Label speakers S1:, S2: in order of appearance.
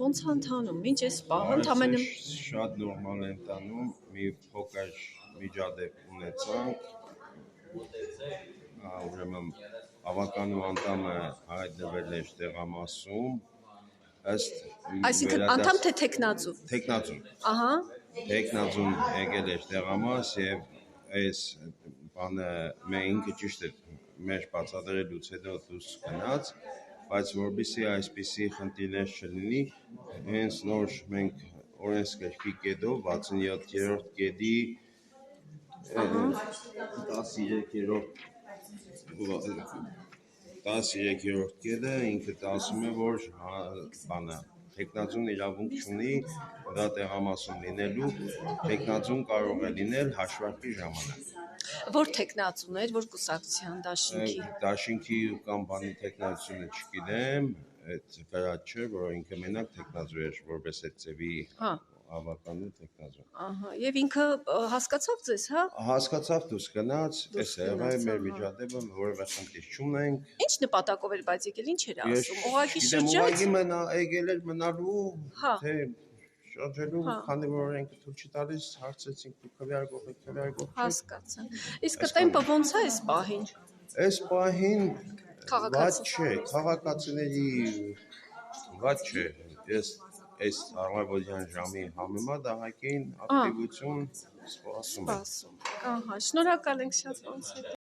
S1: Ոնց է ընթանում, ինչ է պահ, ընդամենը
S2: շատ նորմալ է ընթանում, մի փոքր միջադեպ ունեցանք, ուրեմն ավականու անդամը հայտնվել էր տեղամասում,
S1: այսինքն անդամ թե թեկնածու։ Ահա։
S2: Թեկնածուն եկել էր տեղամաս եւ այս բանը ինքը ճիշտ է մեր բացատրելուց հետո դուրս գնաց, բայց որպեսզի այսպիսի խնդիրներ չլինի, հենց նոր մենք օրենսգրքի կետով 67-րդ կետի 13-րդ կետը ինքը ասում է, որ թեկնածուն իրավունք չունի դա տեղամասում լինելու, թեկնածուն կարող է լինել հաշվարկի ժամանակ։
S1: Որ թեկնածուն էր, որ կուսակցության դաշինքի։
S2: Դաշինքի կամ բանի թեկնածությունը չգիտեմ, այդ գրած չէ, որ ինքը մենակ թեկնածու էր, որպես այդ ձևի ավականու թեկնածու։
S1: Ահա, եւ ինքը հասկացավ ձեզ, հա։
S2: Հասկացավ, դուրս գնաց, այս եղավ մեր միջադեպը, որևէ խնդիր չունենք։
S1: Ինչ նպատակով էր բայց եկել, ինչ էր ասում։ Ուղղակի
S2: շրջաց։ Ուղղակի եկել էր մնալու, թե շրջելու, քանի որ ենք թույլ չտալիս, հարցեցինք դու քվեարկող եք, քվեարկող չեք։
S1: Հասկացա։ Իսկ տեմպը ոնց է այս պահին։
S2: Այս պահին ված չէ, քաղաքացիների ված չէ։ Ես այս առավոտյան ժամի համեմատ ահագին ակտիվություն սպասում եմ։
S1: Ահա, շնորհակալ ենք շատ ոնց է։